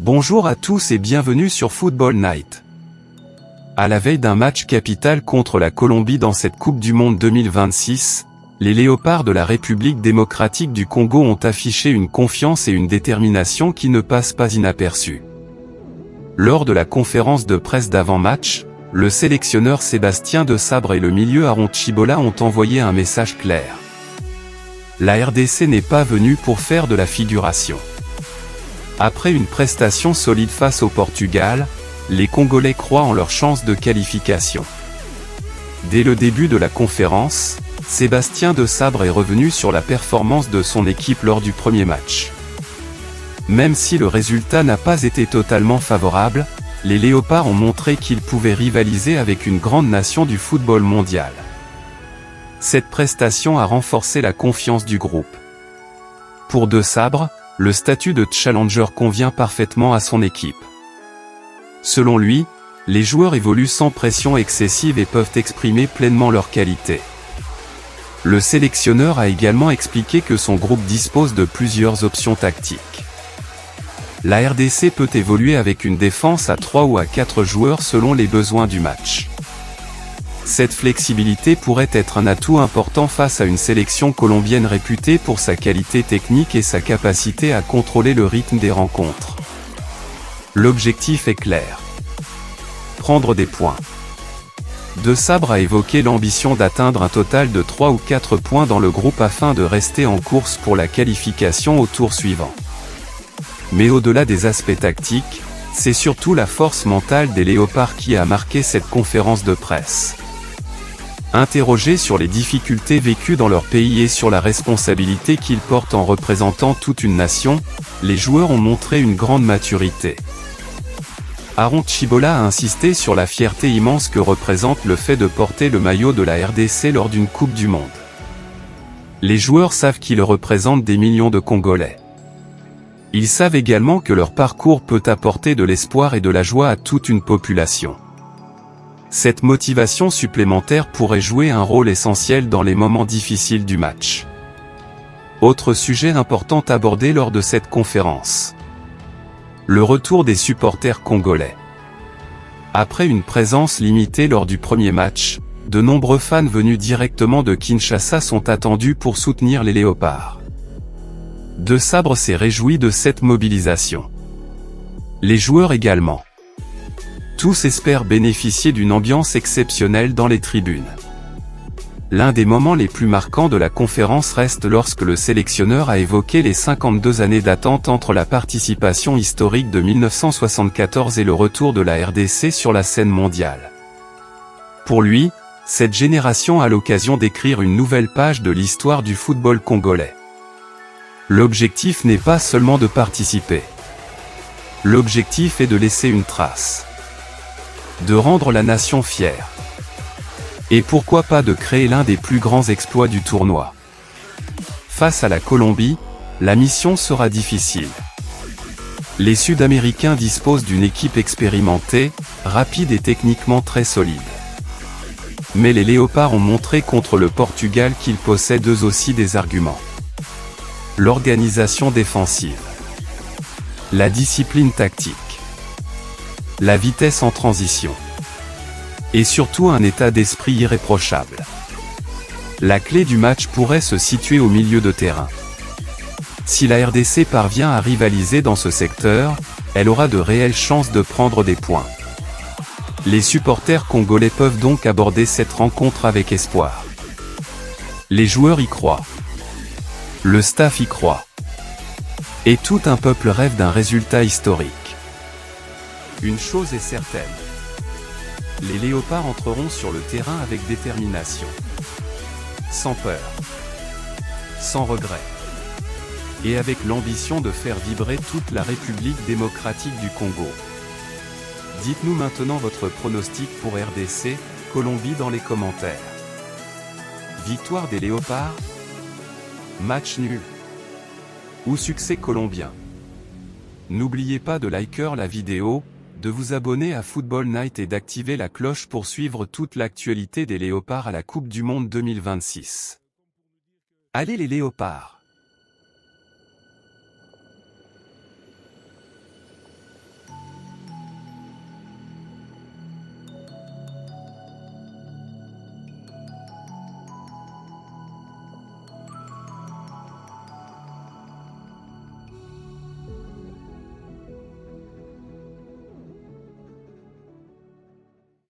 Bonjour à tous et bienvenue sur Football Night. À la veille d'un match capital contre la Colombie dans cette Coupe du Monde 2026, les Léopards de la République démocratique du Congo ont affiché une confiance et une détermination qui ne passent pas inaperçues. Lors de la conférence de presse d'avant-match, le sélectionneur Sébastien Desabre et le milieu Aaron Chibola ont envoyé un message clair. La RDC n'est pas venue pour faire de la figuration. Après une prestation solide face au Portugal, les Congolais croient en leurs chances de qualification. Dès le début de la conférence, Sébastien Desabre est revenu sur la performance de son équipe lors du premier match. Même si le résultat n'a pas été totalement favorable, les Léopards ont montré qu'ils pouvaient rivaliser avec une grande nation du football mondial. Cette prestation a renforcé la confiance du groupe. Pour Desabre, le statut de challenger convient parfaitement à son équipe. Selon lui, les joueurs évoluent sans pression excessive et peuvent exprimer pleinement leurs qualités. Le sélectionneur a également expliqué que son groupe dispose de plusieurs options tactiques. La RDC peut évoluer avec une défense à 3 ou à 4 joueurs selon les besoins du match. Cette flexibilité pourrait être un atout important face à une sélection colombienne réputée pour sa qualité technique et sa capacité à contrôler le rythme des rencontres. L'objectif est clair. Prendre des points. Desabre a évoqué l'ambition d'atteindre un total de 3 ou 4 points dans le groupe afin de rester en course pour la qualification au tour suivant. Mais au-delà des aspects tactiques, c'est surtout la force mentale des Léopards qui a marqué cette conférence de presse. Interrogés sur les difficultés vécues dans leur pays et sur la responsabilité qu'ils portent en représentant toute une nation, les joueurs ont montré une grande maturité. Aaron Chibola a insisté sur la fierté immense que représente le fait de porter le maillot de la RDC lors d'une Coupe du Monde. Les joueurs savent qu'ils représentent des millions de Congolais. Ils savent également que leur parcours peut apporter de l'espoir et de la joie à toute une population. Cette motivation supplémentaire pourrait jouer un rôle essentiel dans les moments difficiles du match. Autre sujet important abordé lors de cette conférence. Le retour des supporters congolais. Après une présence limitée lors du premier match, de nombreux fans venus directement de Kinshasa sont attendus pour soutenir les Léopards. Desabre s'est réjoui de cette mobilisation. Les joueurs également. Tous espèrent bénéficier d'une ambiance exceptionnelle dans les tribunes. L'un des moments les plus marquants de la conférence reste lorsque le sélectionneur a évoqué les 52 années d'attente entre la participation historique de 1974 et le retour de la RDC sur la scène mondiale. Pour lui, cette génération a l'occasion d'écrire une nouvelle page de l'histoire du football congolais. L'objectif n'est pas seulement de participer. L'objectif est de laisser une trace. De rendre la nation fière. Et pourquoi pas de créer l'un des plus grands exploits du tournoi. Face à la Colombie, la mission sera difficile. Les Sud-Américains disposent d'une équipe expérimentée, rapide et techniquement très solide. Mais les Léopards ont montré contre le Portugal qu'ils possèdent eux aussi des arguments. L'organisation défensive. La discipline tactique. La vitesse en transition. Et surtout un état d'esprit irréprochable. La clé du match pourrait se situer au milieu de terrain. Si la RDC parvient à rivaliser dans ce secteur, elle aura de réelles chances de prendre des points. Les supporters congolais peuvent donc aborder cette rencontre avec espoir. Les joueurs y croient. Le staff y croit. Et tout un peuple rêve d'un résultat historique. Une chose est certaine. Les Léopards entreront sur le terrain avec détermination. Sans peur. Sans regret. Et avec l'ambition de faire vibrer toute la République démocratique du Congo. Dites-nous maintenant votre pronostic pour RDC, Colombie dans les commentaires. Victoire des Léopards? Match nul? Ou succès colombien? N'oubliez pas de liker la vidéo, de vous abonner à Football Night et d'activer la cloche pour suivre toute l'actualité des Léopards à la Coupe du Monde 2026. Allez les Léopards!